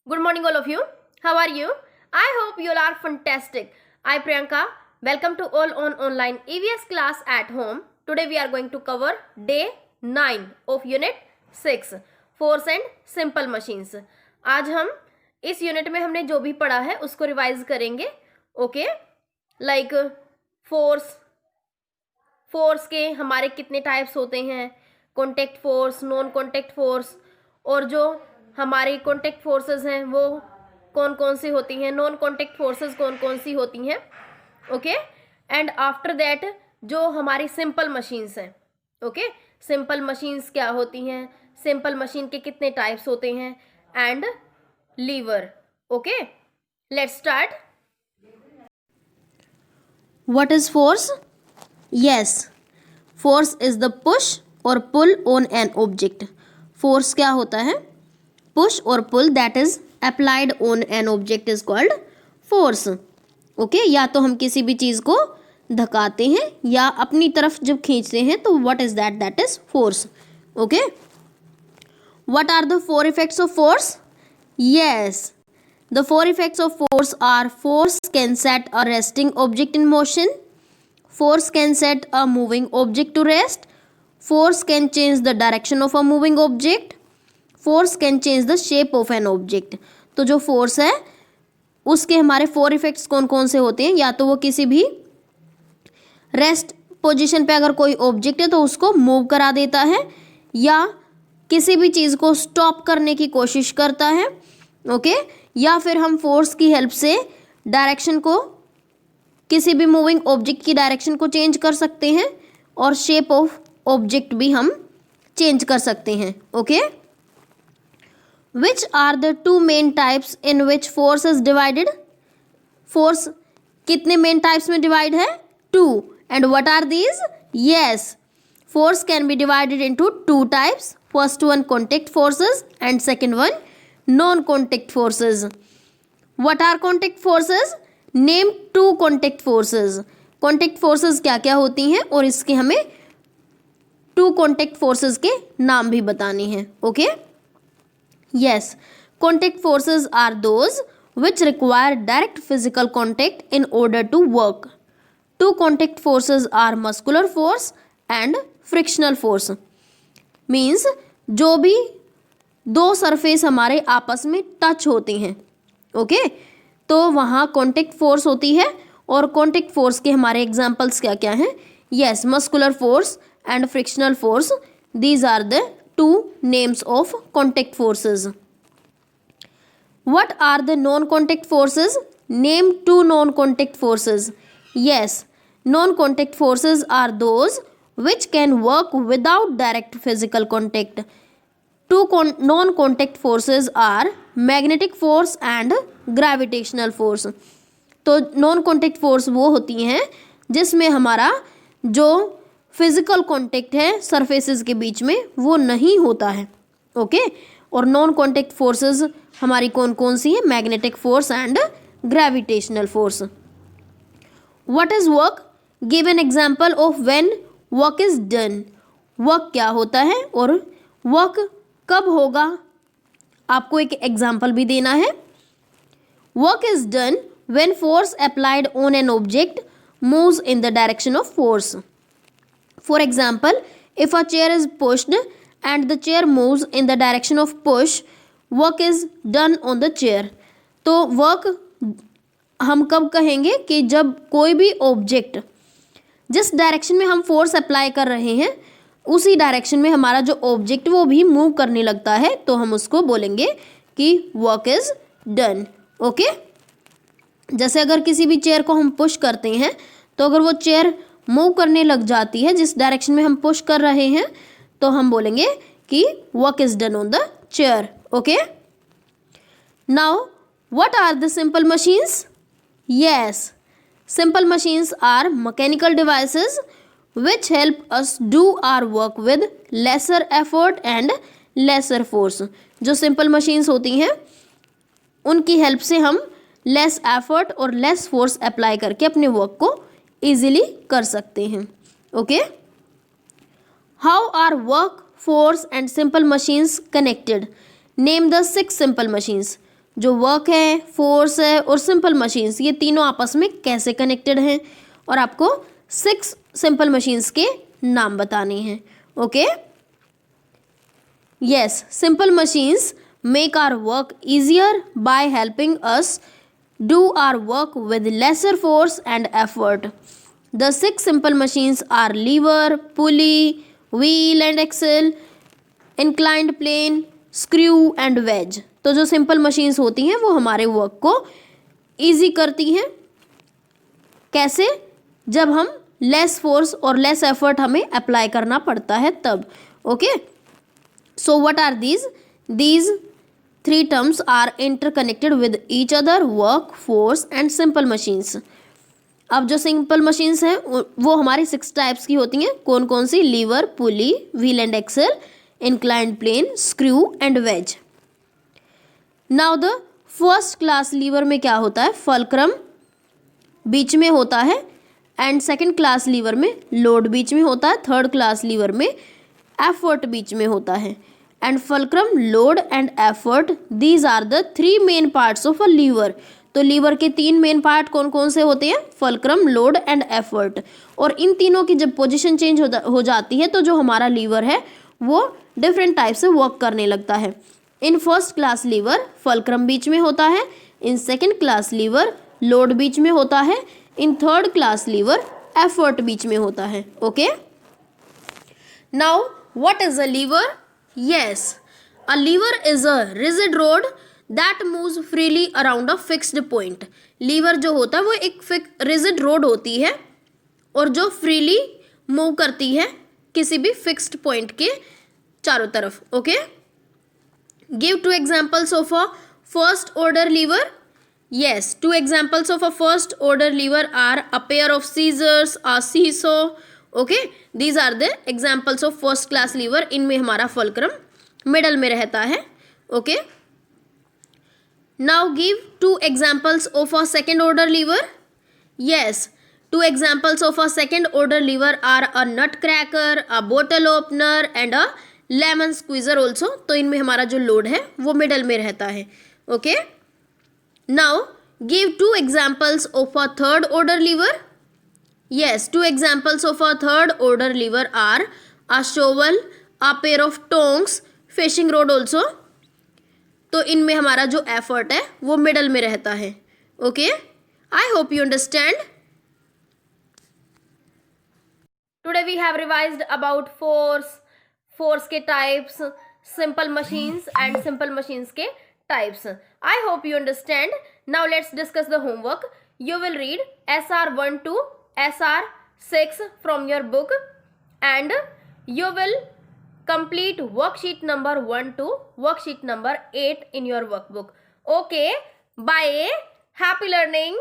Good morning, all of you. How are you? I hope you all are fantastic. I, Priyanka, welcome to all on online EVS class at home. Today we are going to cover day 9 of unit 6, Force and Simple Machines. आज हम इस unit में हमने जो भी पढ़ा है उसको रिवाइज करेंगे. ओके, लाइक फोर्स के हमारे कितने टाइप्स होते हैं, contact force, non contact force, और जो हमारी कॉन्टेक्ट फोर्सेस हैं वो कौन कौन सी होती हैं, नॉन कॉन्टेक्ट फोर्सेस कौन कौन सी होती हैं. ओके, एंड आफ्टर दैट जो हमारी सिंपल मशीन्स हैं. ओके, सिंपल मशीन्स क्या होती हैं, सिंपल मशीन के कितने टाइप्स होते हैं, and lever. Okay, let's start. What is force? Yes, force is the push or pull on an object. Force क्या होता है? Push or pull that is applied on an object is called force. Okay, या तो हम किसी भी चीज़ को धकाते हैं या अपनी तरफ जब खींचते हैं तो what is that? That is force. Okay. What are the four effects of force? Yes. The four effects of force are: force can set a resting object in motion, force can set a moving object to rest, force can change the direction of a moving object, force can change the shape of an object. तो जो force है उसके हमारे four effects कौन कौन से होते हैं? या तो वो किसी भी रेस्ट पोजीशन पे अगर कोई ऑब्जेक्ट है तो उसको मूव करा देता है, या किसी भी चीज़ को स्टॉप करने की कोशिश करता है. ओके, या फिर हम फोर्स की हेल्प से डायरेक्शन को, किसी भी मूविंग ऑब्जेक्ट की डायरेक्शन को चेंज कर सकते हैं, और शेप ऑफ ऑब्जेक्ट भी हम चेंज कर सकते हैं. Okay, which are the two main types in which force is divided? Force कितने मेन टाइप्स में डिवाइड है? Two. And what are these? Yes, force can be divided into two types. First one contact forces and second one non-contact forces. What are contact forces? Name two contact forces. Contact forces क्या क्या होती हैं और इसके हमें two contact forces के नाम भी बताने हैं. Okay? Yes, contact forces are those which require direct physical contact in order to work. Two contact forces are muscular force and frictional force. Means जो भी दो सरफेस हमारे आपस में टच होते हैं. ओके, तो वहाँ कॉन्टेक्ट फोर्स होती है. और कॉन्टेक्ट फोर्स के हमारे एग्जांपल्स क्या क्या हैं? Yes, muscular force and frictional force. These are the two names of contact forces. What are the non contact forces? Name two non contact forces. Yes, non contact forces are those which can work without direct physical contact. Two non-contact forces are magnetic force and gravitational force. तो non contact force वो होती हैं जिसमें हमारा जो physical contact है surfaces के बीच में वो नहीं होता है. ओके, और नॉन कॉन्टेक्ट फोर्सेस हमारी कौन कौन सी है? Magnetic force and gravitational force. What is work? Give an example of when work is done. Work क्या होता है और वर्क कब होगा? आपको एक एग्जाम्पल भी देना है. Work is done when force applied on an object moves in the direction of force. For example, if a chair is pushed and the chair moves in the direction of push, work is done on the chair. तो work हम कब कहेंगे? कि जब कोई भी object जिस direction में हम फोर्स अप्लाई कर रहे हैं उसी डायरेक्शन में हमारा जो ऑब्जेक्ट वो भी मूव करने लगता है, तो हम उसको बोलेंगे कि वर्क इज डन. ओके, जैसे अगर किसी भी चेयर को हम पुश करते हैं तो अगर वो चेयर मूव करने लग जाती है जिस डायरेक्शन में हम पुश कर रहे हैं, तो हम बोलेंगे कि work is done on the chair. Okay, now what are the simple machines? Yes, simple machines are mechanical devices which help us do our work with lesser effort and lesser force. जो simple machines होती हैं उनकी help से हम less effort और less force apply करके अपने work को इजीली कर सकते हैं. Okay, how are work, force and simple machines connected? Name the 6 simple machines. जो वर्क है, फोर्स है और सिंपल मशीन्स, ये तीनों आपस में कैसे कनेक्टेड हैं, और आपको 6 सिंपल मशीन्स के नाम बताने हैं. Okay, yes, simple machines make our work easier by helping us do our work with lesser force and effort. The 6 simple machines are lever, pulley, wheel and axle, inclined plane, screw and wedge. तो जो simple machines होती हैं वो हमारे work को easy करती हैं. कैसे? जब हम लेस फोर्स और लेस एफर्ट हमें अप्लाई करना पड़ता है तब. Okay, so what are these 3 terms are interconnected with each other: work, force and simple machines. अब जो सिंपल मशीन्स हैं वो हमारी 6 टाइप्स की होती हैं. कौन कौन सी? Lever, pulley, wheel and axle, inclined plane, screw and wedge. Now the first class lever में क्या होता है? फलक्रम बीच में होता है, एंड सेकंड क्लास लीवर में लोड बीच में होता है, थर्ड क्लास लीवर में एफर्ट बीच में होता है. And fulcrum, load and effort, these are the 3 main parts of a lever. तो लीवर के 3 मेन पार्ट कौन कौन से होते हैं? Fulcrum, load and effort. और इन तीनों की जब पोजीशन चेंज हो जाती है तो जो हमारा लीवर है वो डिफरेंट टाइप से वर्क करने लगता है. In first class lever fulcrum बीच में होता है, in second class lever load बीच में होता है, in third class lever effort बीच में होता है. Okay, now what is a lever? Yes, a lever is a rigid rod that moves freely around a fixed point. Lever जो होता है वो एक रिजिड रोड होती है और जो फ्रीली मूव करती है किसी भी फिक्स्ड पॉइंट के चारों तरफ. Okay, give 2 examples of a first order lever. Yes, 2 examples of a first order lever are a pair of scissors, a seesaw. Okay, these are the examples of first class lever. इनमें हमारा fulcrum middle में रहता है. Okay, now give 2 examples of a second order lever. Yes, 2 examples of a second order lever are a nut cracker, a bottle opener and a lemon squeezer also. तो इनमें हमारा जो load है वो middle में रहता है. Okay, now give 2 examples of a third order liver. Yes, 2 examples of a third order lever are a shovel, a pair of tongs, fishing rod also. तो इनमें हमारा जो एफर्ट है वो मिडल में रहता है. Okay, I hope you understand. Today we have revised about force के types, simple machines and simple machines के types. I hope you understand. Now let's discuss the homework. You will read SR1 to SR6 from your book and you will complete worksheet number 1 to worksheet number 8 in your workbook. Okay, bye. Happy learning.